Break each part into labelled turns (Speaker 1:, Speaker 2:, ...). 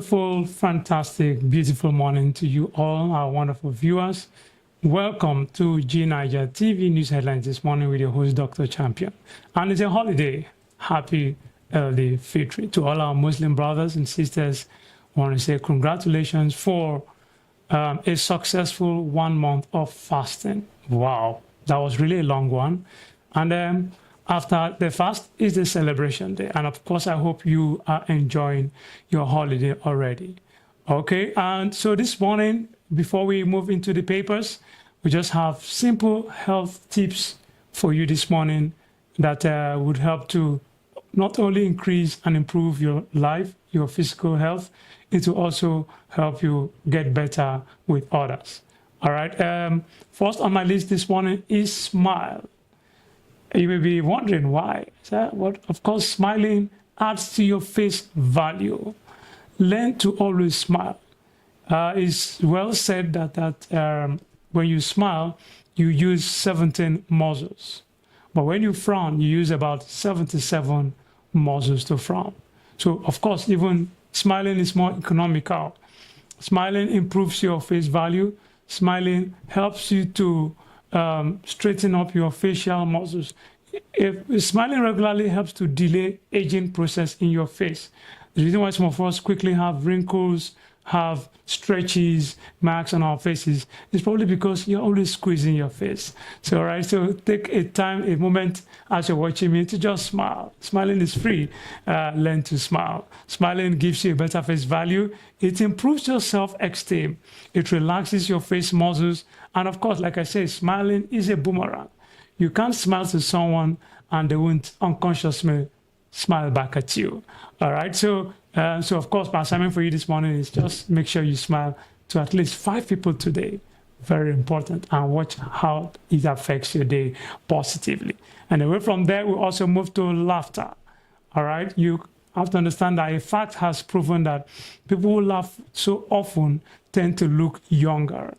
Speaker 1: wonderful, fantastic, beautiful morning to you all, our wonderful viewers. Welcome to G9ijaTV News Headlines this morning with your host, Dr. Champion. And it's a holiday. Happy early Fitr. To all our Muslim brothers and sisters, I want to say congratulations for a successful 1 month of fasting. Wow, that was really a long one. And after the fast is the celebration day. And of course, I hope you are enjoying your holiday already. Okay, and so this morning, before we move into the papers, we just have simple health tips for you this morning that would help to not only increase and improve your life, your physical health, it will also help you get better with others. All right, first on my list this morning is smile. You may be wondering why. Well, of course, smiling adds to your face value. Learn to always smile. It's well said that when you smile, you use 17 muscles. But when you frown, you use about 77 muscles to frown. So, of course, even smiling is more economical. Smiling improves your face value. Smiling helps you to straighten up your facial muscles. If smiling regularly helps to delay aging process in your face. The reason why some of us quickly have wrinkles, have stretches, marks on our faces is probably because you're always squeezing your face. So, all right, so take a moment as you're watching me to just smile. Smiling is free. Learn to smile. Smiling gives you a better face value. It improves your self-esteem. It relaxes your face muscles. And of course, like I said, smiling is a boomerang. You can't smile to someone and they won't unconsciously smile back at you. All right, so of course, my assignment for you this morning is just make sure you smile to at least 5 people today. Very important. And watch how it affects your day positively. And away from there, we also move to laughter. All right, you have to understand that a fact has proven that people who laugh so often tend to look younger.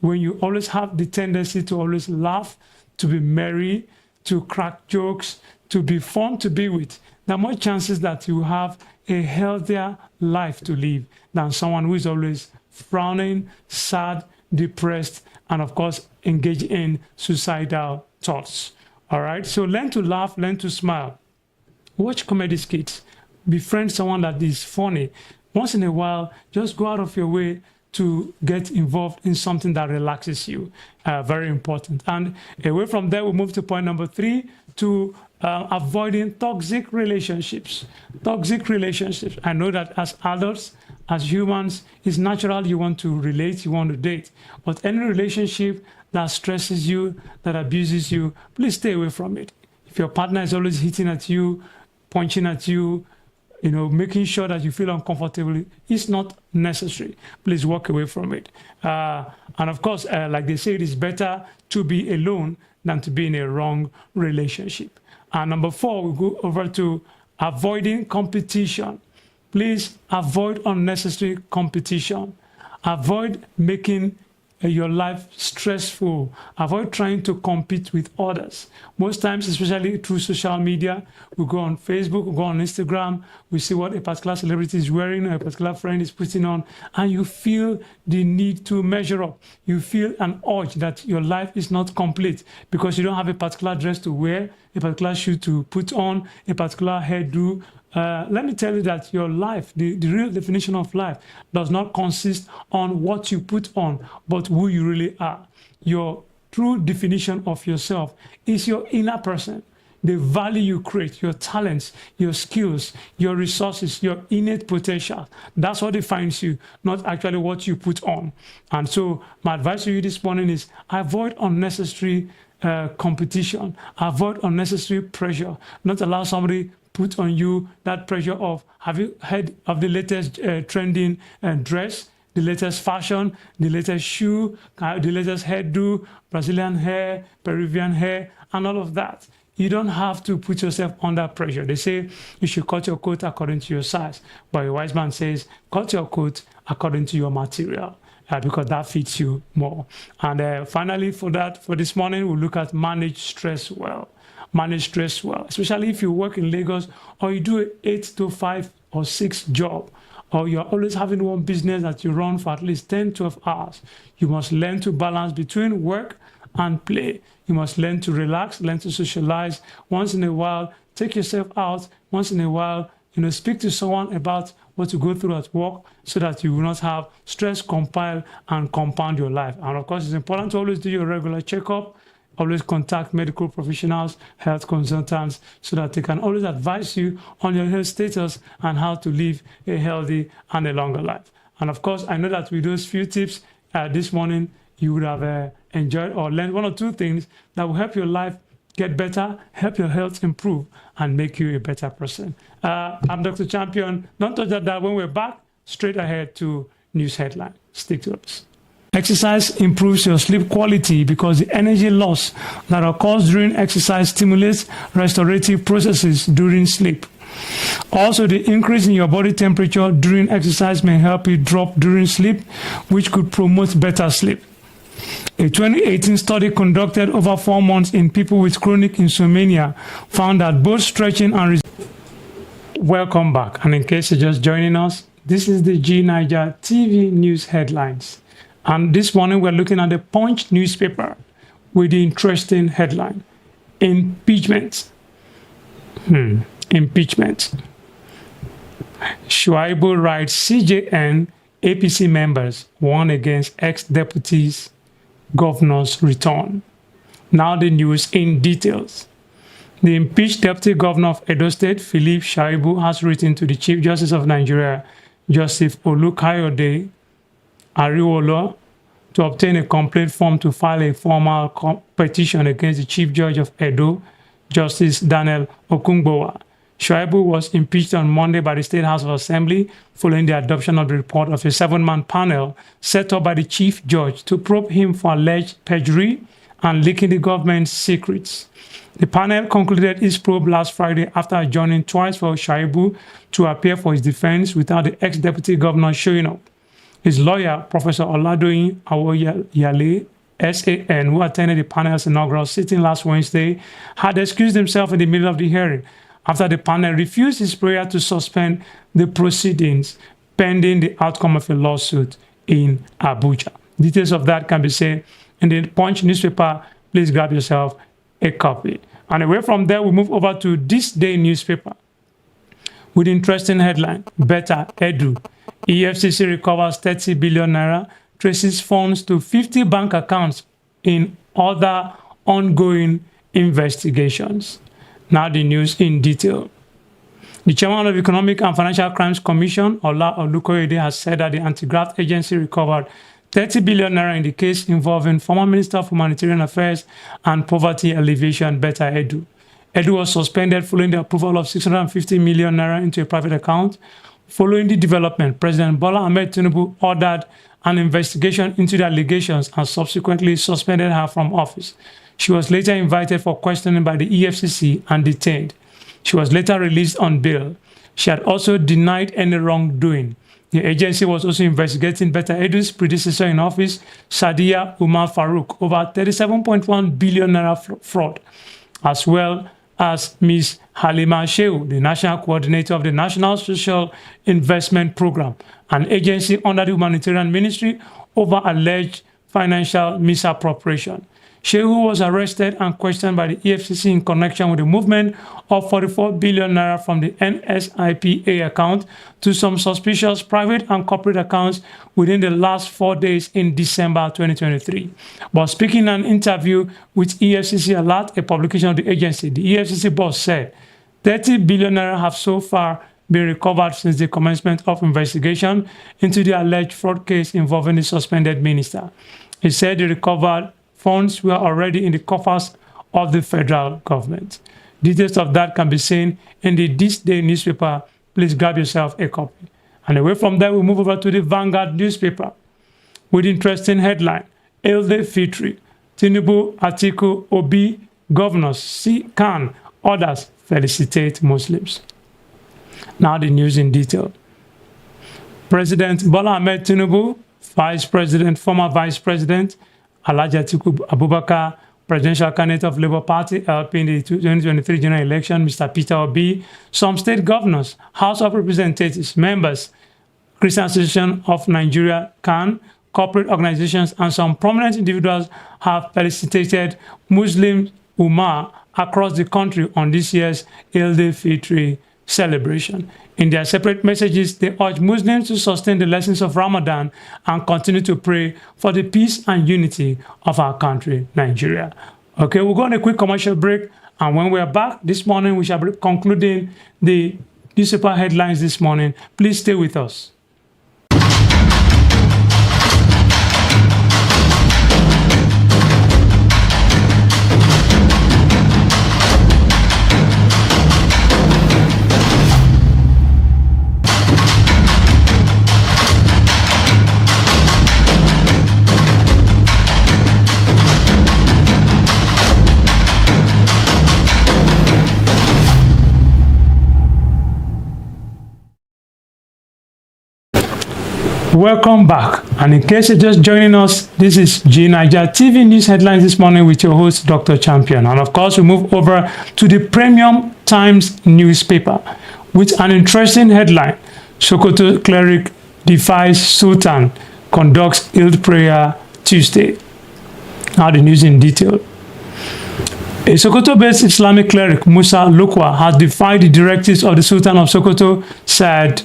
Speaker 1: When you always have the tendency to always laugh, to be merry, to crack jokes, to be fun to be with, there are more chances that you have a healthier life to live than someone who is always frowning, sad, depressed, and of course, engage in suicidal thoughts. All right, so learn to laugh, learn to smile. Watch comedy skits. Befriend someone that is funny. Once in a while, just go out of your way to get involved in something that relaxes you. Very important. And away from there, we move to point number 3, to avoiding toxic relationships. Toxic relationships. I know that as adults, as humans, it's natural you want to relate, you want to date. But any relationship that stresses you, that abuses you, please stay away from it. If your partner is always hitting at you, punching at you, making sure that you feel uncomfortable, it's not necessary. Please walk away from it. And of course, like they say, it is better to be alone than to be in a wrong relationship. And number 4, we go over to avoiding competition. Please avoid unnecessary competition. Avoid making your life stressful. Avoid trying to compete with others. Most times, especially through social media, we go on Facebook, we go on Instagram, we see what a particular celebrity is wearing, or a particular friend is putting on, and you feel the need to measure up. You feel an urge that your life is not complete because you don't have a particular dress to wear, a particular shoe to put on, a particular hairdo. Let me tell you that your life, the real definition of life, does not consist on what you put on, but who you really are. Your true definition of yourself is your inner person, the value you create, your talents, your skills, your resources, your innate potential. That's what defines you, not actually what you put on. And so my advice to you this morning is avoid unnecessary competition, avoid unnecessary pressure, not allow somebody put on you that pressure of, have you heard of the latest trending dress, the latest fashion, the latest shoe, the latest hairdo, Brazilian hair, Peruvian hair, and all of that. You don't have to put yourself under pressure. They say you should cut your coat according to your size, but a wise man says, cut your coat according to your material. Because that fits you more. And finally, for this morning, we'll look at manage stress well. Manage stress well, especially if you work in Lagos or you do an 8 to 5 or 6 job. or you're always having one business that you run for at least 10, 12 hours, you must learn to balance between work and play. You must learn to relax, learn to socialize. Once in a while, take yourself out. Once in a while, speak to someone about what you go through at work so that you will not have stress compile and compound your life. And of course, it's important to always do your regular checkup. Always contact medical professionals, health consultants, so that they can always advise you on your health status and how to live a healthy and a longer life. And of course, I know that with those few tips this morning, you would have enjoyed or learned one or two things that will help your life get better, help your health improve, and make you a better person. I'm Dr. Champion. Don't touch that. When we're back, straight ahead to news headline. Stick to us. Exercise improves your sleep quality because the energy loss that occurs during exercise stimulates restorative processes during sleep. Also, the increase in your body temperature during exercise may help you drop during sleep, which could promote better sleep. A 2018 study conducted over 4 months in people with chronic insomnia found that both stretching and Welcome back. And in case you're just joining us, this is the G9ijaTV news headlines. And this morning we're looking at the Punch newspaper with the interesting headline, Impeachment. Impeachment. Shuaibu writes CJN APC members warn against ex-deputies governor's return. Now the news in details. The impeached Deputy Governor of Edo State, Philip Shuaibu, has written to the Chief Justice of Nigeria, Justice Olukayode Ariwolo, to obtain a complaint form to file a formal petition against the Chief Judge of Edo, Justice Daniel Okungbowa. Shuaibu was impeached on Monday by the State House of Assembly following the adoption of the report of a 7-man panel set up by the Chief Judge to probe him for alleged perjury and leaking the government's secrets. The panel concluded its probe last Friday after adjourning twice for Shuaibu to appear for his defense without the ex-deputy governor showing up. His lawyer, Professor Oladoyin Awoyale, SAN, who attended the panel's inaugural sitting last Wednesday, had excused himself in the middle of the hearing after the panel refused his prayer to suspend the proceedings pending the outcome of a lawsuit in Abuja. Details of that can be seen in the Punch newspaper. Please grab yourself a copy. And away from there, we move over to This Day newspaper with interesting headline, Better Edu. EFCC recovers 30 billion naira, traces funds to 50 bank accounts in other ongoing investigations. Now the news in detail. The chairman of Economic and Financial Crimes Commission, Ola Olukoyede, has said that the anti-graft agency recovered 30 billion naira in the case involving former Minister of Humanitarian Affairs and Poverty Alleviation, Better Edu. Edu was suspended following the approval of 650 million naira into a private account. Following the development, President Bola Ahmed Tinubu ordered an investigation into the allegations and subsequently suspended her from office. She was later invited for questioning by the EFCC and detained. She was later released on bail. She had also denied any wrongdoing. The agency was also investigating Better Edu's predecessor in office, Sadiya Umar Farouk, over 37.1 billion naira fraud, as well as Ms. Halima Shehu, the national coordinator of the National Social Investment Program, an agency under the Humanitarian Ministry, over alleged financial misappropriation. Shehu was arrested and questioned by the EFCC in connection with the movement of 44 billion naira from the NSIPA account to some suspicious private and corporate accounts within the last 4 days in December 2023. But speaking in an interview with EFCC Alert, a publication of the agency, the EFCC boss said 30 billion naira have so far been recovered since the commencement of investigation into the alleged fraud case involving the suspended minister. He said the recovered funds were already in the coffers of the federal government. Details of that can be seen in the This Day newspaper. Please grab yourself a copy. And away from there, we move over to the Vanguard newspaper with interesting headline, Elde Fitri, Tinubu, Atiku, Obi, governors, Khan, others felicitate Muslims. Now the news in detail. President Bola Ahmed Tinubu, former Vice President, Alhaji Atiku Abubakar, presidential candidate of Labour Party, LP in the 2023 general election, Mr. Peter Obi, some state governors, House of Representatives, members Christian Association of Nigeria, CAN, corporate organizations, and some prominent individuals have felicitated Muslim Ummah across the country on this year's Eid-al-Fitr celebration. In their separate messages, they urge Muslims to sustain the lessons of Ramadan and continue to pray for the peace and unity of our country, Nigeria. Okay, we'll go on a quick commercial break, and when we are back this morning, we shall be concluding the newspaper headlines this morning. Please stay with us. Welcome back, and in case you're just joining us, this is G9ijaTV News Headlines this morning with your host, Dr. Champion. And of course, we move over to the Premium Times newspaper with an interesting headline: Sokoto cleric defies Sultan, conducts Eid prayer Tuesday. Now the news in detail. A Sokoto-based Islamic cleric, Musa Lukwa, has defied the directives of the Sultan of Sokoto, said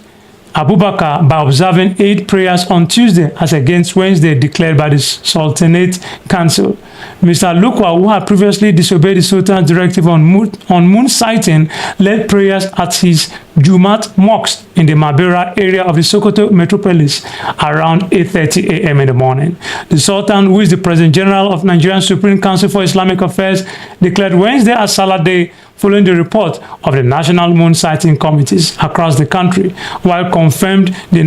Speaker 1: Abubakar, by observing 8 prayers on Tuesday as against Wednesday declared by the Sultanate Council. Mr. Lukwa, who had previously disobeyed the Sultan's directive on moon sighting, led prayers at his Jumat mosque in the Mabera area of the Sokoto metropolis around 8:30 a.m. in the morning. The Sultan, who is the President General of Nigerian Supreme Council for Islamic Affairs, declared Wednesday as Salah Day following the report of the National Moon Sighting Committees across the country, which confirmed the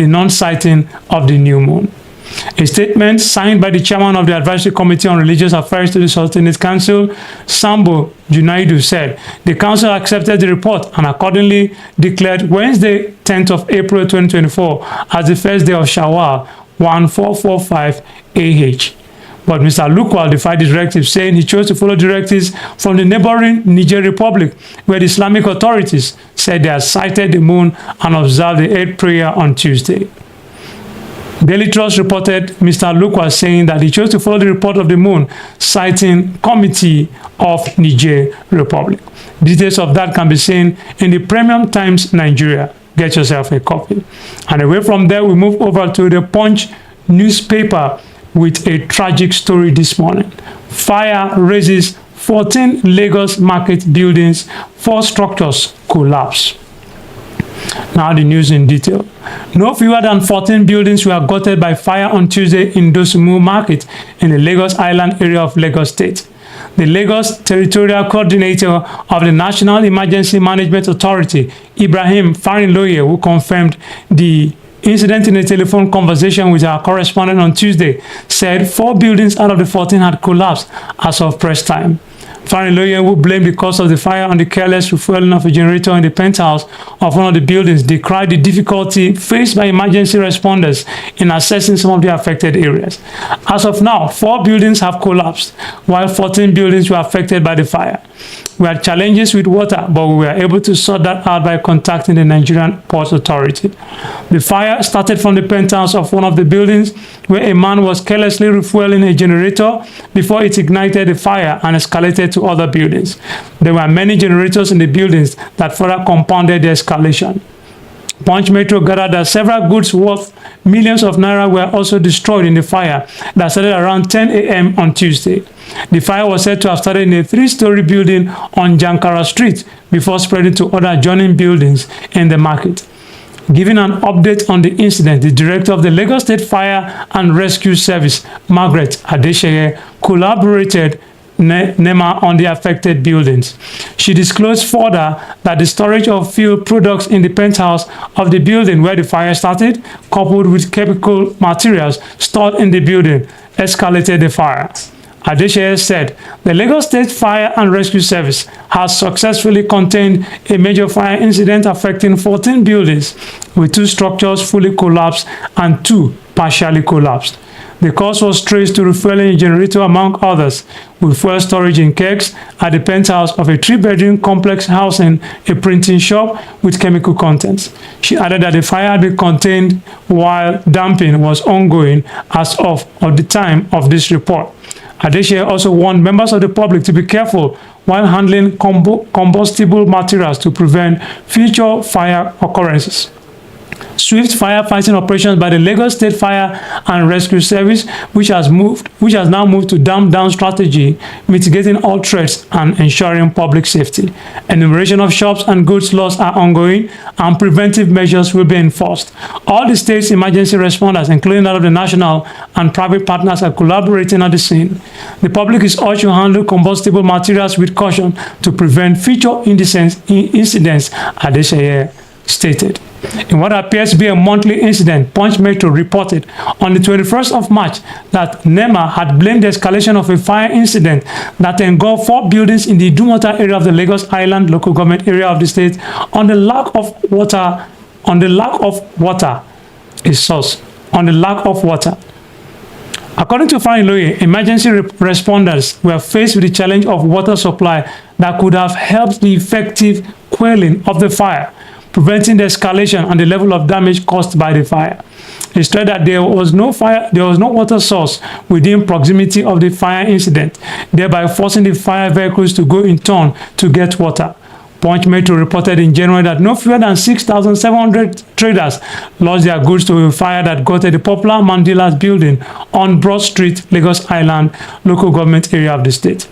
Speaker 1: non-sighting of the new moon. A statement signed by the chairman of the Advisory Committee on Religious Affairs to the Sultanate Council, Sambo Junaidu, said the council accepted the report and accordingly declared Wednesday, 10th of April 2024 as the first day of Shawwal 1445 AH. But Mr. Lukwa defied the directive, saying he chose to follow directives from the neighboring Niger Republic, where the Islamic authorities said they had sighted the moon and observed the Eid prayer on Tuesday. Daily Trust reported Mr. Lukwa saying that he chose to follow the report of the moon sighting committee of Niger Republic. Details of that can be seen in the Premium Times Nigeria. Get yourself a copy. And away from there, we move over to the Punch newspaper with a tragic story this morning. Fire raises 14 Lagos market buildings, 4 structures collapse. Now the news in detail. No fewer than 14 buildings were gutted by fire on Tuesday in Dosumu Market in the Lagos Island area of Lagos State. The Lagos Territorial Coordinator of the National Emergency Management Authority, Ibrahim Farinloye, who confirmed the incident in a telephone conversation with our correspondent on Tuesday, said 4 buildings out of the 14 had collapsed as of press time. Farinloye, who blamed the cause of the fire on the careless refueling of a generator in the penthouse of one of the buildings, decried the difficulty faced by emergency responders in assessing some of the affected areas. As of now, 4 buildings have collapsed, while 14 buildings were affected by the fire. We had challenges with water, but we were able to sort that out by contacting the Nigerian Ports Authority. The fire started from the penthouse of one of the buildings, where a man was carelessly refueling a generator before it ignited the fire and escalated to other buildings. There were many generators in the buildings that further compounded the escalation. Punch Metro gathered that several goods worth millions of naira were also destroyed in the fire that started around 10 a.m. on Tuesday. The fire was said to have started in a 3-story building on Jankara Street before spreading to other adjoining buildings in the market. Giving an update on the incident, the director of the Lagos State Fire and Rescue Service, Margaret Adesheye, collaborated NEMA on the affected buildings. She disclosed further that the storage of fuel products in the penthouse of the building where the fire started, coupled with chemical materials stored in the building, escalated the fire. Adesheye said the Lagos State Fire and Rescue Service has successfully contained a major fire incident affecting 14 buildings, with 2 structures fully collapsed and 2 partially collapsed. The cause was traced to refueling a generator, among others, with fuel storage in kegs at the penthouse of a 3-bedroom complex housing a printing shop with chemical contents. She added that the fire had been contained while damping was ongoing as of the time of this report. Adeshe also warned members of the public to be careful while handling combustible materials to prevent future fire occurrences. Swift firefighting operations by the Lagos State Fire and Rescue Service, which has now moved to damp down strategy, mitigating all threats and ensuring public safety. Enumeration of shops and goods lost are ongoing, and preventive measures will be enforced. All the state's emergency responders, including that of the national and private partners, are collaborating at the scene. The public is urged to handle combustible materials with caution to prevent future incidents, Adeshe stated. In what appears to be a monthly incident, Punch Metro reported on the 21st of March that NEMA had blamed the escalation of a fire incident that engulfed 4 buildings in the Idumota area of the Lagos Island local government area of the state on the lack of water. According to Fariloye, emergency responders were faced with the challenge of water supply that could have helped the effective quelling of the fire, preventing the escalation and the level of damage caused by the fire. He stressed that there was no water source within proximity of the fire incident, thereby forcing the fire vehicles to go in turn to get water. Punch Metro reported in January that no fewer than 6,700 traders lost their goods to a fire that gutted the popular Mandilas building on Broad Street, Lagos Island, local government area of the state.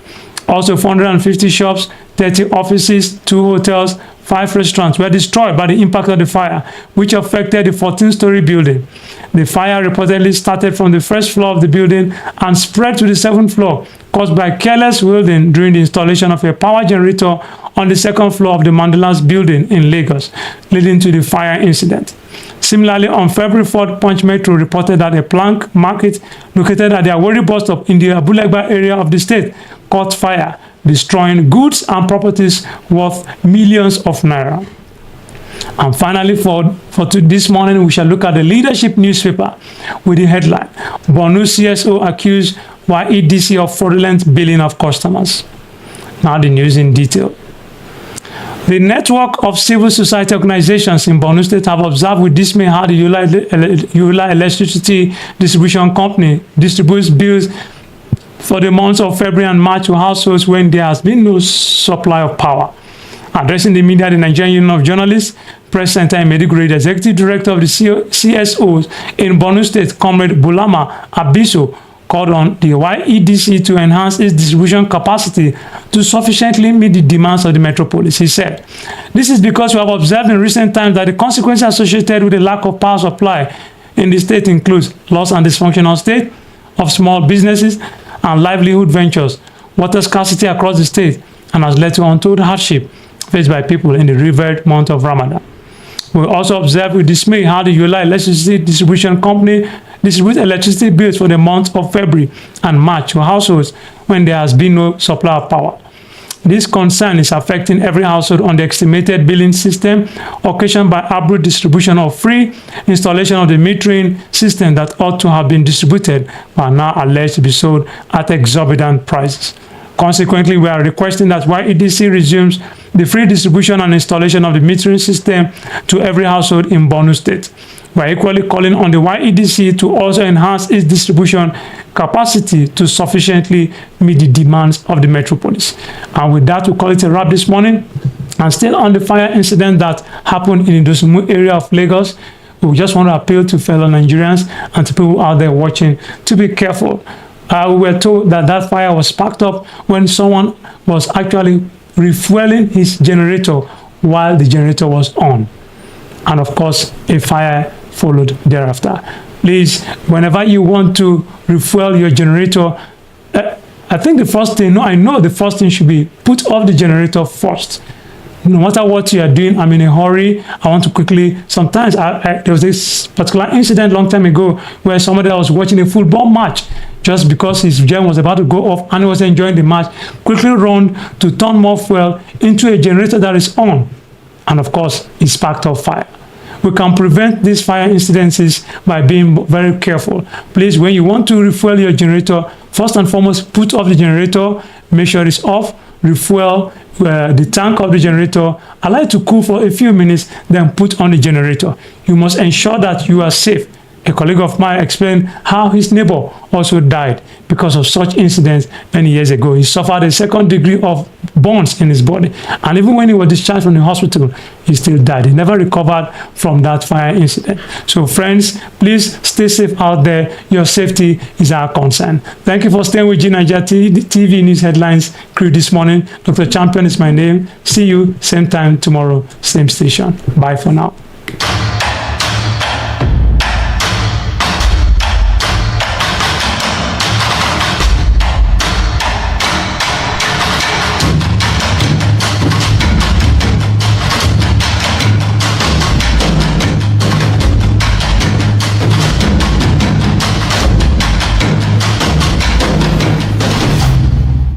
Speaker 1: Also, 450 shops, 30 offices, 2 hotels, 5 restaurants were destroyed by the impact of the fire, which affected the 14-story building. The fire reportedly started from the first floor of the building and spread to the 7th floor, caused by careless wielding during the installation of a power generator on the 2nd floor of the Mandilas building in Lagos, leading to the fire incident. Similarly, on February 4th, Punch Metro reported that a plank market located at the Awori bus stop in the Abulegba area of the state caught fire, destroying goods and properties worth millions of naira. And finally, for this morning, we shall look at the Leadership newspaper with the headline, Borno CSO accused YEDC of fraudulent billing of customers. Now the news in detail. The network of civil society organizations in Borno State have observed with dismay how the Yola Electricity Distribution Company distributes bills for the months of February and March to households when there has been no supply of power. Addressing the media, the Nigerian Union of Journalists, Press Center in Maiduguri, the executive director of the CSOs in Borno State, Comrade Bulama Abiso, called on the YEDC to enhance its distribution capacity to sufficiently meet the demands of the metropolis. He said, "This is because we have observed in recent times that the consequences associated with the lack of power supply in the state includes loss and dysfunctional state of small businesses and livelihood ventures, water scarcity across the state, and has led to untold hardship faced by people in the revered month of Ramadan." We also observe with dismay how the Yola Electricity Distribution Company distributes electricity bills for the months of February and March to households when there has been no supply of power. This concern is affecting every household on the estimated billing system occasioned by abrupt distribution of free installation of the metering system that ought to have been distributed but are now alleged to be sold at exorbitant prices. Consequently, we are requesting that YEDC resumes the free distribution and installation of the metering system to every household in Borno State. We are equally calling on the YEDC to also enhance its distribution capacity to sufficiently meet the demands of the metropolis. And with that, we call it a wrap this morning. And still on the fire incident that happened in the Dosumu area of Lagos, we just want to appeal to fellow Nigerians and to people out there watching to be careful. We were told that that fire was sparked up when someone was actually refueling his generator while the generator was on. And of course, a fire followed thereafter. Please, whenever you want to refuel your generator, I think the first thing, I know the first thing should be put off the generator first. No matter what you are doing, I'm in a hurry, I want to quickly, sometimes there was this particular incident long time ago where somebody that was watching a football match, just because his gen was about to go off and he was enjoying the match, quickly run to turn more fuel into a generator that is on. And of course, it sparked off fire. we can prevent these fire incidences by being very careful. Please, when you want to refuel your generator, first and foremost, put off the generator, make sure it's off, refuel the tank of the generator, allow it to cool for a few minutes, then put on the generator. You must ensure that you are safe. A colleague of mine explained how his neighbor also died because of such incidents many years ago. He suffered a second degree of burns in his body, and even when he was discharged from the hospital, he still died. He never recovered from that fire incident. So friends, please stay safe out there. Your safety is our concern. Thank you for staying with G9ijaTV News Headlines crew this morning. Dr. Champion is my name. See you same time tomorrow, same station. Bye for now.